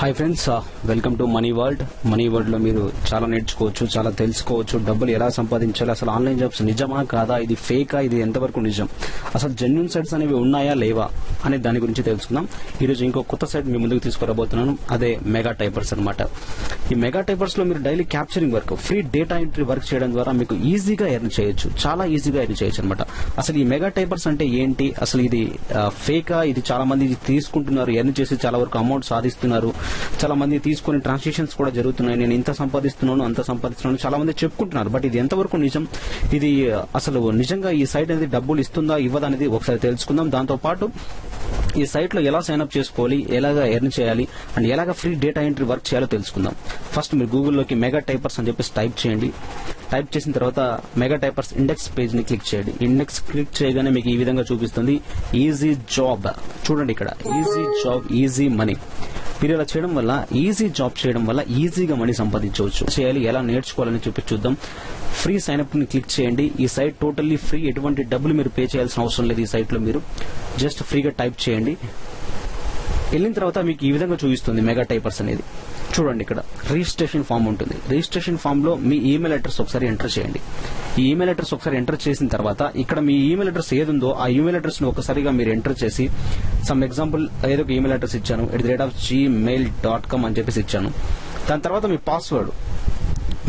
Hi friends, welcome to money world లో మీరు చాలా నేర్చుకోవచ్చు, చాలా తెలుసుకోవచ్చు. డబ్బులు ఎలా సంపాదించాలి, అసలు ఆన్లైన్ జాబ్స్ నిజమా కాదా, ఇది ఫేకా, ఇది ఎంతవరకు నిజం, అసలు జెన్యూన్ సైట్స్ అనేవి ఉన్నాయా లేవా అనే దాని గురించి తెలుసుకుందాం. ఈ రోజు ఇంకో కొత్త సైట్ మీ ముందుకు తీసుకురాబోతున్నాను, అదే మెగా టైపర్స్ అన్నమాట. ఈ మెగా టైపర్స్ లో మీరు daily capturing work, free data entry work చేయడం ద్వారా మీకు ఈజీగా ఎర్న్ చేయొచ్చు, చాలా ఈజీగా ఎర్న్ చేయొచ్చు అనమాట. అసలు ఈ మెగా టైపర్స్ అంటే ఏంటి, అసలు ఇది ఫేకా, ఇది చాలా మంది తీసుకుంటున్నారు, ఎర్న్ చేసి చాలా వరకు అమౌంట్ సాధిస్తున్నారు, చాలా మంది తీసుకుని ట్రాన్సాక్షన్స్ కూడా జరుగుతున్నాయి. నేను ఇంత సంపాదిస్తున్నాను, అంత సంపాదిస్తున్నాను చాలా మంది చెప్పుకుంటున్నారు. బట్ ఇది ఎంతవరకు నిజం, ఇది అసలు నిజంగా ఈ సైట్ అనేది డబ్బులు ఇస్తుందా ఇవ్వదా అనేది ఒకసారి తెలుసుకుందాం. దాంతో పాటు ఈ సైట్ లో ఎలా సైన్అప్ చేసుకోవాలి, ఎలాగా ఎర్న్ చేయాలి అండ్ ఎలాగా ఫ్రీ డేటా ఎంట్రీ వర్క్ చేయాలో తెలుసుకుందాం. ఫస్ట్ మీరు గూగుల్లోకి మెగా టైపర్స్ అని చెప్పేసి టైప్ చేయండి. టైప్ చేసిన తర్వాత మెగా టైపర్స్ ఇండెక్స్ పేజ్ ని క్లిక్ చేయండి. ఇండెక్స్ క్లిక్ చేయగానే మీకు ఈ విధంగా చూపిస్తుంది ఈజీ జాబ్. చూడండి ఇక్కడ ఈజీ జాబ్, ఈజీ మనీ. మీరు ఇలా చేయడం వల్ల, ఈజీ జాబ్ చేయడం వల్ల ఈజీగా మనీ సంపాదించవచ్చు. చేయాలి, ఎలా నేర్చుకోవాలని చూద్దాం. ఫ్రీ సైన్అప్ ని క్లిక్ చేయండి. ఈ సైట్ టోటల్లీ ఫ్రీ, ఎటువంటి డబ్బులు మీరు పే చేయాల్సిన అవసరం లేదు. ఈ సైట్ లో మీరు జస్ట్ ఫ్రీగా టైప్ చేయండి. వెళ్ళిన తర్వాత మీకు ఈ విధంగా చూపిస్తుంది మెగా టైపర్స్ అనేది. చూడండి ఇక్కడ రిజిస్ట్రేషన్ ఫామ్ ఉంటుంది. రిజిస్ట్రేషన్ ఫామ్ లో మీ ఈమెయిల్ అడ్రస్ ఒకసారి ఎంటర్ చేయండి. ఈ ఈమెయిల్ అడ్రస్ ఒకసారి ఎంటర్ చేసిన తర్వాత ఇక్కడ మీ ఈమెయిల్ అడ్రస్ ఏదుందో ఆ ఈమెయిల్ అడ్రస్ ను ఒకసారిగా మీరు ఎంటర్ చేసి, సమ్ ఎగ్జాంపుల్ ఏదో ఒక ఈమెయిల్ అడ్రస్ ఇచ్చాను, @gmail.com అని చెప్పేసి ఇచ్చాను. దాని తర్వాత మీ పాస్వర్డ్,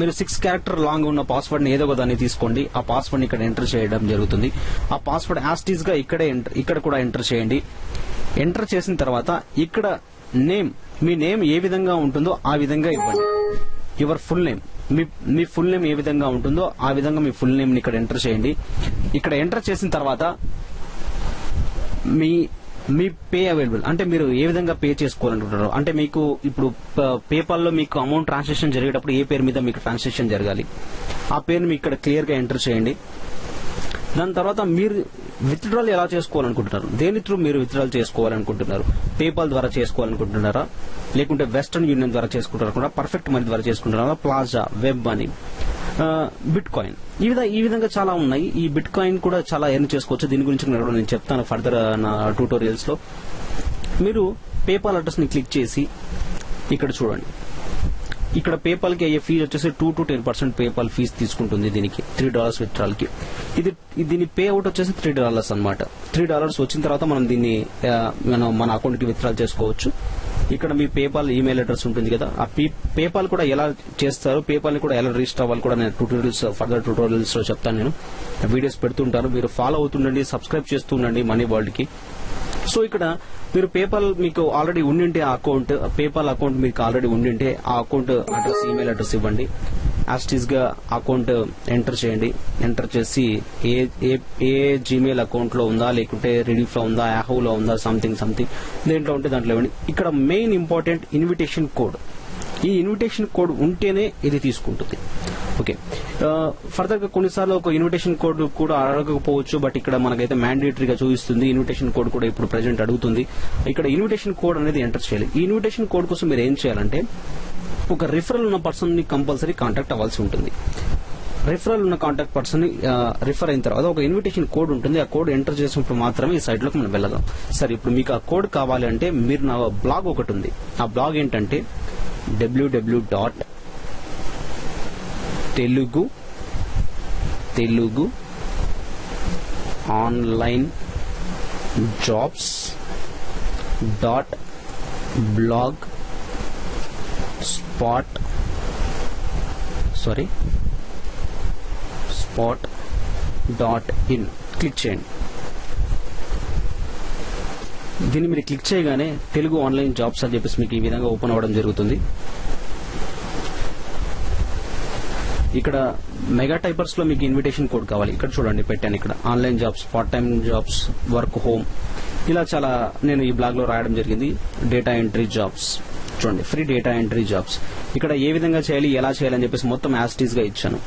మీరు 6 క్యారెక్టర్ లాంగ్ ఉన్న పాస్వర్డ్ ని ఏదో ఒక దాన్ని తీసుకోండి. ఆ పాస్వర్డ్ ని ఇక్కడ ఎంటర్ చేయడం జరుగుతుంది. ఆ పాస్వర్డ్ యాస్టీస్ గా ఇక్కడ కూడా ఎంటర్ చేయండి. ఎంటర్ చేసిన తర్వాత ఇక్కడ నేమ్, మీ నేమ్ ఏ విధంగా ఉంటుందో ఆ విధంగా ఇవ్వండి. యువర్ ఫుల్ నేమ్, మీ ఫుల్ నేమ్ ఏ విధంగా ఉంటుందో ఆ విధంగా మీ ఫుల్ నేమ్ ని ఇక్కడ ఎంటర్ చేయండి. ఇక్కడ ఎంటర్ చేసిన తర్వాత మీ పే అవైలబుల్, అంటే మీరు ఏ విధంగా పే చేసుకోవాలనుకుంటున్నారు, అంటే మీకు ఇప్పుడు పేపాల్ లో మీకు అమౌంట్ ట్రాన్సాక్షన్ జరిగేటప్పుడు ఏ పేరు మీద మీకు ట్రాన్సాక్షన్ జరగాలి, ఆ పేరుని మీకు ఇక్కడ క్లియర్ గా ఎంటర్ చేయండి. దాని తర్వాత మీరు విత్డ్రాల్ ఎలా చేసుకోవాలనుకుంటున్నారు, దేని త్రూ మీరు విత్డ్రాల్ చేసుకోవాలనుకుంటున్నారు, పేపాల్ ద్వారా చేసుకోవాలనుకుంటున్నారా, లేకుంటే వెస్టర్న్ యూనియన్ ద్వారా చేసుకుంటారా, పర్ఫెక్ట్ మనీ ద్వారా చేసుకుంటున్నారా, plaza, web money, bit coin, ఈ విధంగా చాలా ఉన్నాయి. ఈ బిట్ కాయిన్ కూడా చాలా ఎర్న్ చేసుకోవచ్చు. దీని గురించి నేను చెప్తాను ఫర్దర్ నా ట్యూటోరియల్స్ లో. మీరు పేపాల్ అడ్రస్ ని క్లిక్ చేసి ఇక్కడ చూడండి, ఇక్కడ పేపాల్ కి అయ్యే ఫీజు వచ్చేసి 2 to 10% పేపాల్ ఫీజు తీసుకుంటుంది. దీనికి $3 విత్డ్రాల్ కి. దీని పే అవుట్ వచ్చేసి $3 అన్నమాట. $3 వచ్చిన తర్వాత మనం దీన్ని మన అకౌంట్ కి విత్డ్రాల్ చేసుకోవచ్చు. ఇక్కడ మీ పేపాల్ ఈమెయిల్ అడ్రస్ ఉంటుంది కదా, ఆ పేపాల్ కూడా ఎలా చేస్తారు, పేపాల్ ని కూడా ఎలా రిజిస్టర్ అవ్వాలి కూడా నేను ఫర్దర్ ట్యూటోరియల్స్ లో చెప్తాను. నేను వీడియోస్ పెడుతుంటాను, మీరు ఫాలో అవుతుండండి, సబ్స్క్రైబ్ చేస్తుండండి మనీ వరల్డ్ కి. సో ఇక్కడ మీరు పేపాల్ మీకు ఆల్రెడీ ఉండింటే ఆ అకౌంట్, పేపాల్ అకౌంట్ మీకు ఆల్రెడీ ఉండింటే ఆ అకౌంట్ అడ్రస్, ఈమెయిల్ అడ్రస్ ఇవ్వండి. యాస్టీస్ గా అకౌంట్ ఎంటర్ చేయండి. ఎంటర్ చేసి ఏ జీమెయిల్ అకౌంట్ లో ఉందా, లేకుంటే రిలీఫ్ లో ఉందా, యాహూ లో ఉందా, సంథింగ్ దేంట్లో ఉంటే దాంట్లో ఇవ్వండి. ఇక్కడ మెయిన్ ఇంపార్టెంట్ ఇన్విటేషన్ కోడ్. ఈ ఇన్విటేషన్ కోడ్ ఉంటేనే ఇది తీసుకుంటుంది. ఓకే, ఫర్దర్ గా కొన్నిసార్లు ఒక ఇన్విటేషన్ కోడ్ కూడా అడగకపోవచ్చు, బట్ ఇక్కడ మనకైతే మ్యాండేటరీగా చూపిస్తుంది. ఇన్విటేషన్ కోడ్ కూడా ఇప్పుడు ప్రెజెంట్ అడుగుతుంది. ఇక్కడ ఇన్విటేషన్ కోడ్ అనేది ఎంటర్ చేయాలి. ఈ ఇన్విటేషన్ కోడ్ కోసం మీరు ఏం చేయాలంటే, ఒక రిఫరల్ ఉన్న పర్సన్ ని కంపల్సరీ కాంటాక్ట్ అవ్వాల్సి ఉంటుంది. రిఫరల్ ఉన్న కాంటాక్ట్ పర్సన్ ని రిఫర్ అయిన తర్వాత ఒక ఇన్విటేషన్ కోడ్ ఉంటుంది. ఆ కోడ్ ఎంటర్ చేసినప్పుడు మాత్రమే ఈ సైట్ లోకి మనం వెళ్ళగలం. సరే, ఇప్పుడు మీకు ఆ కోడ్ కావాలి అంటే మీరు నా బ్లాగ్ ఒకటి ఉంది. ఆ బ్లాగ్ ఏంటంటే www.telugu online jobs.blogspot.in క్లిక్ చేయండి. దీన్ని మీరు క్లిక్ చేయగానే తెలుగు ఆన్లైన్ జాబ్స్ అని చెప్పేసి మీకు ఈ విధంగా ఓపెన్ అవ్వడం జరుగుతుంది. ఇక్కడ మెగా టైపర్స్ లో మీకు ఇన్విటేషన్ కోడ్ కావాలి. ఇక్కడ చూడండి పెట్టాను, ఇక్కడ online jobs, part time jobs, work home, ఇలా చాలా నేను ఈ బ్లాగ్ లో రాయడం జరిగింది. డేటా ఎంట్రీ జాబ్స్ చూడండి, ఫ్రీ డేటా ఎంట్రీ జాబ్స్. ఇక్కడ ఏ విధంగా చేయాలి, ఎలా చేయాలని చెప్పేసి మొత్తం యాస్టీస్ గా ఇచ్చాను.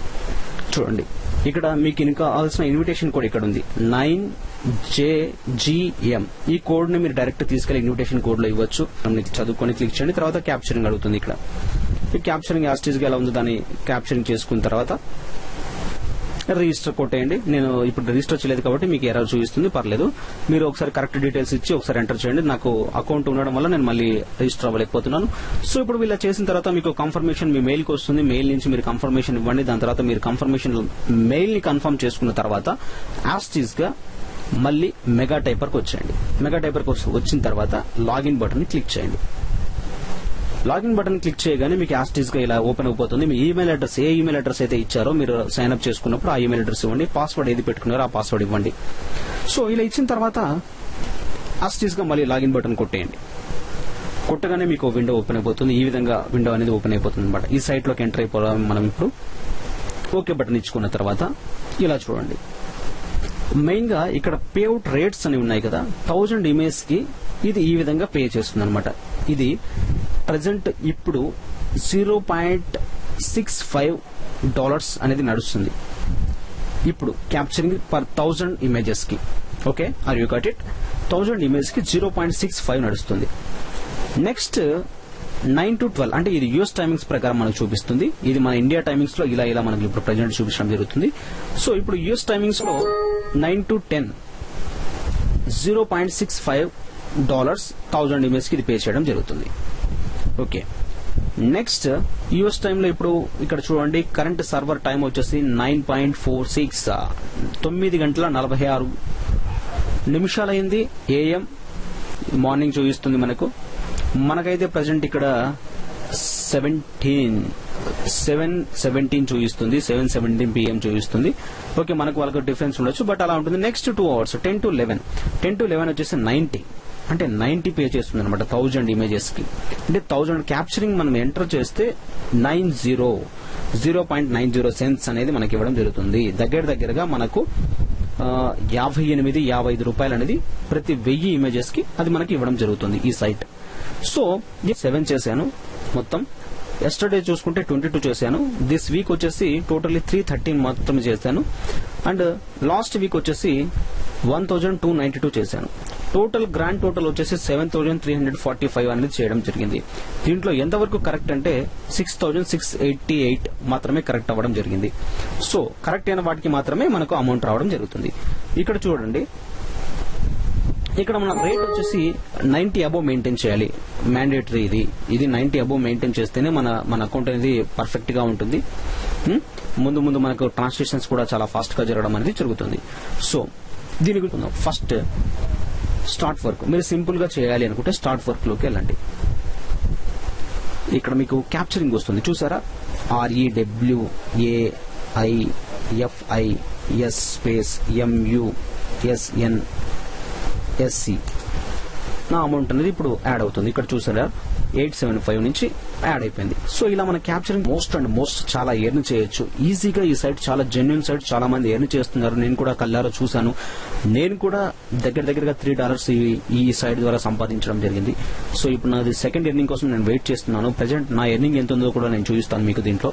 చూడండి, ఇక్కడ మీకు ఇంకా కావాల్సిన ఇన్విటేషన్ కోడ్ ఇక్కడ ఉంది, 9JGM. ఈ కోడ్ ని మీరు డైరెక్ట్ తీసుకెళ్లి ఇన్విటేషన్ కోడ్ లో ఇవ్వచ్చు. చదువుకొని క్లిక్ చేయండి. తర్వాత క్యాప్చరింగ్ అడుగుతుంది. ఇక్కడ ఈ క్యాప్చరింగ్ యాస్టీస్ గా ఎలా ఉందో దాన్ని క్యాప్చరింగ్ చేసుకున్న తర్వాత రిజిస్టర్ కొట్టేయండి. నేను ఇప్పుడు రిజిస్టర్ చేయలేదు కాబట్టి మీకు ఎర్రర్ చూపిస్తుంది, పర్లేదు. మీరు ఒకసారి కరెక్ట్ డీటెయిల్స్ ఇచ్చి ఒకసారి ఎంటర్ చేయండి. నాకు అకౌంట్ ఉండడం వల్ల నేను మళ్ళీ రిజిస్టర్ అవ్వలేకపోతున్నాను. సో ఇప్పుడు ఇలా చేసిన తర్వాత మీకు కన్ఫర్మేషన్ మీ మెయిల్ కి వస్తుంది. మెయిల్ నుంచి మీరు కన్ఫర్మేషన్ ఇవ్వండి. దాని తర్వాత మీరు కన్ఫర్మేషన్ మెయిల్ ని కన్ఫర్మ్ చేసుకున్న తర్వాత యాస్టీస్ గా మళ్ళీ మెగా టైపర్ కి వచ్చేయండి. మెగా టైపర్ కి వచ్చిన తర్వాత లాగిన్ బటన్ ని క్లిక్ చేయండి. లాగిన్ బటన్ క్లిక్ చేయగానే మీకు యాస్టీస్ గా ఇలా ఓపెన్ అయిపోతుంది. మీ ఈమెయిల్ అడ్రస్ ఏ ఈమెయిల్ అడ్రస్ అయితే ఇచ్చారో మీరు సైన్ అప్ చేసుకున్నప్పుడు ఆ ఈమెయిల్ అడ్రస్ ఇవ్వండి. పాస్వర్డ్ ఏది పెట్టుకున్నారో ఆ పాస్వర్డ్ ఇవ్వండి. సో ఇలా ఇచ్చిన తర్వాత యాస్టీస్ గా మళ్ళీ లాగిన్ బటన్ కొట్టేయండి. కొట్టగానే మీకు విండో ఓపెన్ అయిపోతుంది. ఈ విధంగా విండో అనేది ఓపెన్ అయిపోతుంది అనమాట. ఈ సైట్ లోకి ఎంటర్ అయిపోవడం మనం ఇప్పుడు ఓకే బటన్ ఇచ్చుకున్న తర్వాత ఇలా చూడండి. మెయిన్ గా ఇక్కడ పేఅవుట్ రేట్స్ అని ఉన్నాయి కదా, 1000 ఇమేజ్ కి ఇది ఈ విధంగా పే చేస్తుంది అనమాట. ఇది ప్రెసెంట్ ఇప్పుడు $0.65 అనేది నడుస్తుంది ఇప్పుడు క్యాప్చరింగ్ పర్ 1000 ఇమేజెస్ కి. Okay, are you got it? 1000 image కి 0.65 నడుస్తుంది. నెక్స్ట్ 9 to 12 అంటే ఇది యూఎస్ టైమింగ్స్ ప్రకారం మనకు చూపిస్తుంది. ఇది మన ఇండియా టైమింగ్స్ లో ఇలా మనకి ఇప్పుడు ప్రెసెంట్ చూపించడం జరుగుతుంది. సో ఇప్పుడు యూఎస్ టైమింగ్స్ లో 9 to 10 $0.65 1000 ఇమేజ్ కి ఇది పే చేయడం జరుగుతుంది. ఓకే, నెక్స్ట్ యూఎస్ టైమ్ లో ఇప్పుడు ఇక్కడ చూడండి కరెంట్ సర్వర్ టైం వచ్చేసి 9.46 9:46 అయింది AM మార్నింగ్ చూపిస్తుంది మనకైతే ప్రెసెంట్ ఇక్కడ 7:17 చూపిస్తుంది, 7:17 PM చూపిస్తుంది. ఓకే, మనకు వాళ్ళకి డిఫరెన్స్ ఉండొచ్చు, బట్ అలా ఉంటుంది. నెక్స్ట్ 2 అవర్స్ 10 to 11 వచ్చేసి 90 అంటే 90 పే చేస్తుంది అనమాట 1000 ఇమేజెస్ కి. అంటే 1000 క్యాప్చరింగ్ మనం ఎంటర్ చేస్తే 0.90 సెంట్స్ అనేది మనకి ఇవ్వడం జరుగుతుంది. దగ్గరగా మనకు 58-55 రూపాయలు అనేది ప్రతి 1000 ఇమేజెస్ కి అది మనకి ఇవ్వడం జరుగుతుంది ఈ సైట్. సో 7 చేశాను మొత్తం. ఎస్టర్డే చూసుకుంటే 22 చేశాను. దిస్ వీక్ వచ్చేసి టోటల్లీ 313 మాత్రమే చేశాను. అండ్ లాస్ట్ వీక్ వచ్చేసి 1292 చేశాను. టోటల్ గ్రాండ్ టోటల్ వచ్చేసి 7345 అనేది చేయడం జరిగింది. దీంట్లో ఎంతవరకు కరెక్ట్ అంటే 6688 మాత్రమే కరెక్ట్ అవ్వడం జరిగింది. సో కరెక్ట్ అయిన వాటికి మాత్రమే మనకు అమౌంట్ రావడం జరుగుతుంది. ఇక్కడ చూడండి, ఇక్కడ మన రేట్ వచ్చేసి 90 అబోవ్ మెయింటైన్ చేయాలి, మ్యాండేటరీ. ఇది 90 అబోవ్ మెయింటైన్ చేస్తేనే మన అకౌంట్ అనేది పర్ఫెక్ట్ గా ఉంటుంది. ముందు మనకు ట్రాన్సాక్షన్స్ కూడా చాలా ఫాస్ట్ గా జరగడం అనేది జరుగుతుంది. సో దీని గురించి ఫస్ట్ స్టార్ట్ వర్క్ మీరు సింపుల్ గా చేయాలి అనుకుంటే స్టార్ట్ వర్క్ లోకి వెళ్ళండి. ఇక్కడ మీకు క్యాప్చరింగ్ వస్తుంది చూసారా, REWAIFIS స్పేస్ MUSNSC. నా అమౌంట్ అనేది ఇప్పుడు యాడ్ అవుతుంది. ఇక్కడ చూసారా 875 నుంచి యాడ్ అయిపోయింది. సో ఇలా మన క్యాప్చరింగ్ మోస్ట్ చాలా ఎర్న్ చేయొచ్చు ఈజీగా. ఈ సైట్ చాలా జెన్యూన్ సైట్, చాలా మంది ఎర్న్ చేస్తున్నారు. నేను కూడా కళ్ళారా చూశాను. నేను కూడా దగ్గరగా $3 ఈ సైట్ ద్వారా సంపాదించడం జరిగింది. సో ఇప్పుడు నాది సెకండ్ ఎర్నింగ్ కోసం నేను వెయిట్ చేస్తున్నాను. ప్రెసెంట్ నా ఎర్నింగ్ ఎంత ఉందో కూడా నేను చూపిస్తాను మీకు దీంట్లో.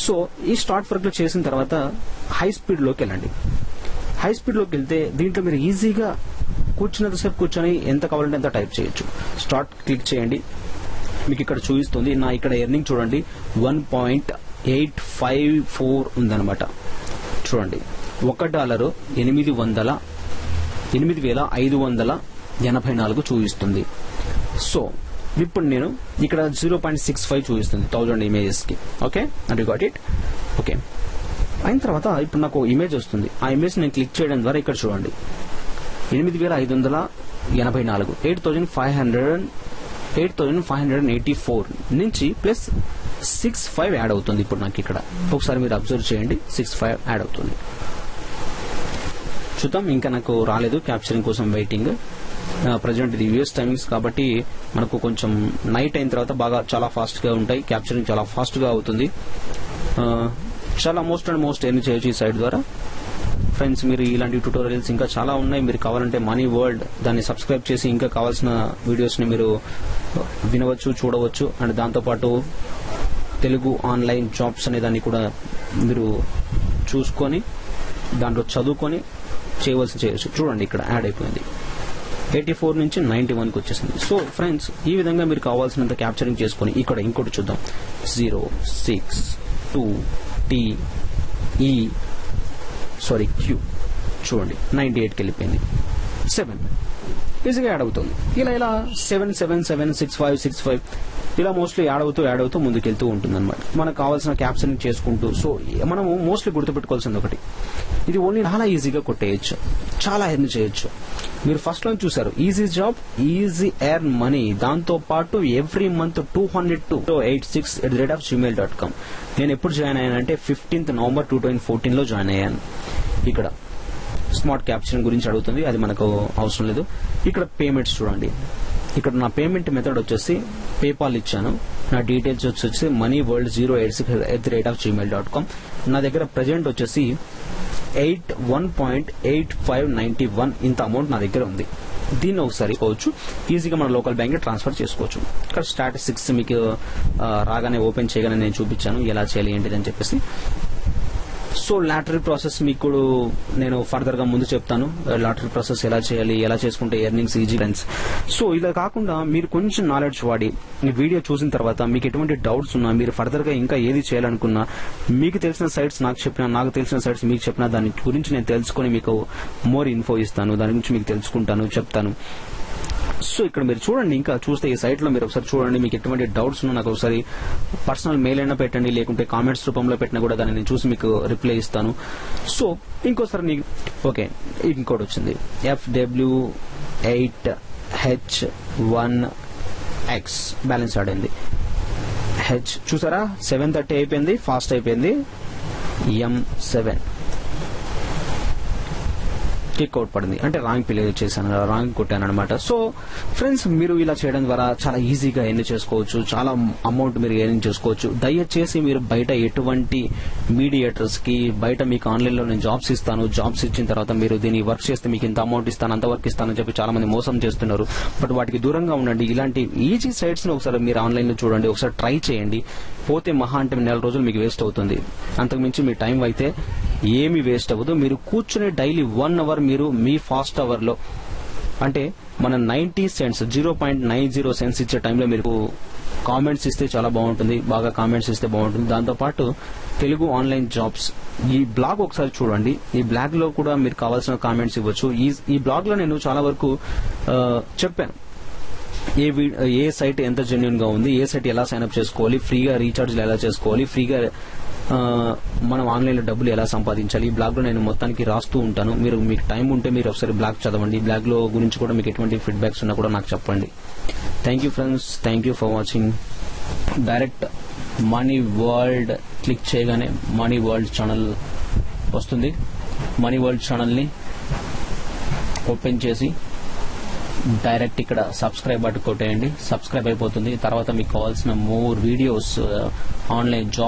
సో ఈ స్టార్ట్ వర్క్ లో చేసిన తర్వాత హై స్పీడ్ లోకి వెళ్ళండి. హై స్పీడ్ లోకి వెళ్తే దీంట్లో మీరు ఈజీగా కూర్చున్నంతసేపు కూర్చొని ఎంత కావాలంటే ఎంత టైప్ చేయొచ్చు. స్టార్ట్ క్లిక్ చేయండి, మీకు ఇక్కడ చూపిస్తుంది. నా ఇక్కడ ఎర్నింగ్ చూడండి 1.854 ఉందన్నమాట. చూడండి $1 8,584 చూపిస్తుంది. సో ఇప్పుడు నేను ఇక్కడ 0.65 చూపిస్తుంది 1000 ఇమేజెస్ కి. Okay, and you got it. Okay, అయిన తర్వాత ఇప్పుడు నాకు ఇమేజ్ వస్తుంది. ఆ ఇమేజ్ నేను క్లిక్ చేయడం ద్వారా ఇక్కడ చూడండి 8,584 8,584 నుంచి ప్లస్ 65 యాడ్ అవుతుంది. ఇప్పుడు నాకు ఇక్కడ ఒకసారి మీరు అబ్జర్వ్ చేయండి, 65 యాడ్ అవుతుంది. చూద్దాం, ఇంకా నాకు రాలేదు. క్యాప్చరింగ్ కోసం వెయిటింగ్. ప్రజెంట్ ఇది యూఎస్ టైమింగ్స్ కాబట్టి మనకు కొంచెం నైట్ అయిన తర్వాత చాలా ఫాస్ట్ గా ఉంటాయి. క్యాప్చరింగ్ చాలా ఫాస్ట్ గా అవుతుంది. చాలా మోస్ట్ ఎర్న్ చేయొచ్చు ఈ సైట్ ద్వారా. ఫ్రెండ్స్, మీరు ఇలాంటి ట్యూటోరియల్స్ ఇంకా చాలా ఉన్నాయి. మీరు కావాలంటే మనీ వరల్డ్ దాన్ని సబ్స్క్రైబ్ చేసి ఇంకా కావాల్సిన వీడియోస్ ని మీరు వినవచ్చు, చూడవచ్చు. అండ్ దాంతోపాటు తెలుగు ఆన్లైన్ జాబ్స్ అనే దాన్ని కూడా మీరు చూసుకొని దాంట్లో చదువుకొని చేయొచ్చు. చూడండి ఇక్కడ యాడ్ అయిపోయింది. 84 నుంచి 91కి వచ్చేసింది. సో ఫ్రెండ్స్, ఈ విధంగా మీరు కావాల్సినంత క్యాప్చరింగ్ చేసుకొని ఇక్కడ ఇంకోటి చూద్దాం. 062TE క్యూ చూడండి 98కి వెళ్ళిపోయింది. 7 ఈజీగా యాడ్ అవుతుంది. ఇలా 7776565 ఇలా మోస్ట్లీ యాడ్ అవుతూ ముందుకెళ్తూ ఉంటుంది అనమాట. మనకు కావాల్సిన క్యాప్షన్ చేసుకుంటూ. సో మనము మోస్ట్లీ గుర్తుపెట్టుకోవాల్సింది ఒకటి, ఇది ఓన్లీ చాలా ఈజీగా కొట్టేయచ్చు, చాలా ఎర్న్ చేయొచ్చు. మీరు ఫస్ట్ లో చూసారు easy job, easy earn money. దాంతో పాటు ఎవ్రీ మంత్ 200-86@gmail.com. నేను ఎప్పుడు జాయిన్ అయ్యానంటే 15th November 2014 లో జాయిన్ అయ్యాను. ఇక్కడ స్మార్ట్ క్యాప్షన్ గురించి అడుగుతుంది, అది మనకు అవసరం లేదు. ఇక్కడ పేమెంట్స్ చూడండి, ఇక్కడ నా పేమెంట్ మెథడ్ వచ్చేసి పేపాల్ ఇచ్చాను. నా డీటెయిల్స్ వచ్చేసి moneyworld086@gmail.com. నా దగ్గర ప్రెజెంట్ వచ్చేసి 81.8591 ఇంత అమౌంట్ నా దగ్గర ఉంది. దీన్ని ఒకసారి పోవచ్చు, ఈజీగా మన లోకల్ బ్యాంక్ ట్రాన్స్ఫర్ చేసుకోవచ్చు. ఇక్కడ స్టాటిస్టిక్స్ మీకు రాగానే ఓపెన్ చేయగానే నేను చూపించాను ఎలా చేయాలి ఏంటిది అని చెప్పేసి. సో లాటరీ ప్రాసెస్ మీకు నేను ఫర్దర్ గా ముందు చెప్తాను, లాటరీ ప్రాసెస్ ఎలా చేయాలి, ఎలా చేసుకుంటే ఎర్నింగ్స్ ఈజీ ఫ్రెండ్స్. సో ఇలా కాకుండా మీరు కొంచెం నాలెడ్జ్ వాడి ఈ వీడియో చూసిన తర్వాత మీకు ఎటువంటి డౌట్స్ ఉన్నా, మీరు ఫర్దర్ గా ఇంకా ఏది చేయాలనుకున్నా, మీకు తెలిసిన సైట్స్ నాకు చెప్పినా, నాకు తెలిసిన సైట్స్ మీకు చెప్పినా, దాని గురించి నేను తెలుసుకొని మీకు మోర్ ఇన్ఫో ఇస్తాను, దాని గురించి మీకు తెలుసుకుంటాను, చెప్తాను. సో ఇక్కడ మీరు చూడండి, ఇంకా చూస్తే ఈ సైట్ లో మీరు ఒకసారి చూడండి, మీకు ఎటువంటి డౌట్స్ ఉన్నా నాకు ఒకసారి పర్సనల్ మెయిల్ అయినా పెట్టండి, లేకుంటే కామెంట్స్ రూపంలో పెట్టినా కూడా దాన్ని నేను చూసి మీకు రిప్లై ఇస్తాను. సో ఇంకోసారి నీకు ఓకే, ఇంకోటి వచ్చింది FW8H1X బ్యాలెన్స్ ఆడింది. హెచ్ చూసారా 730 అయిపోయింది, ఫాస్ట్ అయిపోయింది. M7 కిక్ అవుట్ పడింది, అంటే రాంగ్ ప్లే చేశాను, రాంగ్ కొట్టాను అనమాట. సో ఫ్రెండ్స్, మీరు ఇలా చేయడం ద్వారా చాలా ఈజీగా ఎర్న్ చేసుకోవచ్చు, చాలా అమౌంట్ మీరు ఎర్న్ చేసుకోవచ్చు. దయచేసి మీరు బయట ఎటువంటి మీడియేటర్స్ కి, బయట మీకు ఆన్లైన్ లో నేను జాబ్స్ ఇస్తాను, జాబ్స్ ఇచ్చిన తర్వాత మీరు దీన్ని వర్క్ చేస్తే మీకు ఇంత అమౌంట్ ఇస్తాను, అంత వర్క్ ఇస్తానని చెప్పి చాలా మంది మోసం చేస్తున్నారు. బట్ వాటికి దూరంగా ఉండండి. ఇలాంటి ఈజీ సైట్స్ ని ఒకసారి మీరు ఆన్లైన్ లో చూడండి, ఒకసారి ట్రై చేయండి. పోతే మహా అంటే 4 రోజులు మీకు వేస్ట్ అవుతుంది, అంతకుమించి మీ టైం అయితే ఏమి వేస్ట్ అవ్వదు. మీరు కూర్చుని డైలీ 1 అవర్ మీరు మీ ఫాస్ట్ అవర్ లో, అంటే మన 90 cents 0.90 cents ఇచ్చే టైంలో మీరు కామెంట్స్ ఇస్తే చాలా బాగుంటుంది, బాగా కామెంట్స్ ఇస్తే బాగుంటుంది. దాంతోపాటు తెలుగు ఆన్లైన్ జాబ్స్ ఈ బ్లాగ్ ఒకసారి చూడండి. ఈ బ్లాగ్ లో కూడా మీరు కావాల్సిన కామెంట్స్ ఇవ్వచ్చు. ఈ బ్లాగ్ లో నేను చాలా వరకు చెప్పాను, ఏ సైట్ ఎంత జెన్యూన్ గా ఉంది, ఏ సైట్ ఎలా సైన్అప్ చేసుకోవాలి, ఫ్రీగా రీఛార్జ్ ఎలా చేసుకోవాలి, ఫ్రీగా మనం ఆన్లైన్ లో డబ్బులు ఎలా సంపాదించాలి. ఈ బ్లాగ్ లో నేను మొత్తానికి రాస్తూ ఉంటాను. మీకు టైం ఉంటే మీరు ఒకసారి బ్లాగ్ చదవండి. బ్లాగ్ లో గురించి కూడా మీకు ఎటువంటి ఫీడ్బ్యాక్స్ ఉన్నా కూడా నాకు చెప్పండి. Thank you friends, thank you for watching. Direct money world click చేయగానే మనీ వరల్డ్ ఛానల్ వస్తుంది. మనీ వరల్డ్ ఛానల్ ని ఓపెన్ చేసి డైరెక్ట్ ఇక్కడ సబ్స్క్రైబ్ బటన్ కొట్టేయండి. సబ్స్క్రైబ్ అయిపోతుంది. తర్వాత మీకు కావాల్సిన మోర్ వీడియోస్, ఆన్లైన్ జాబ్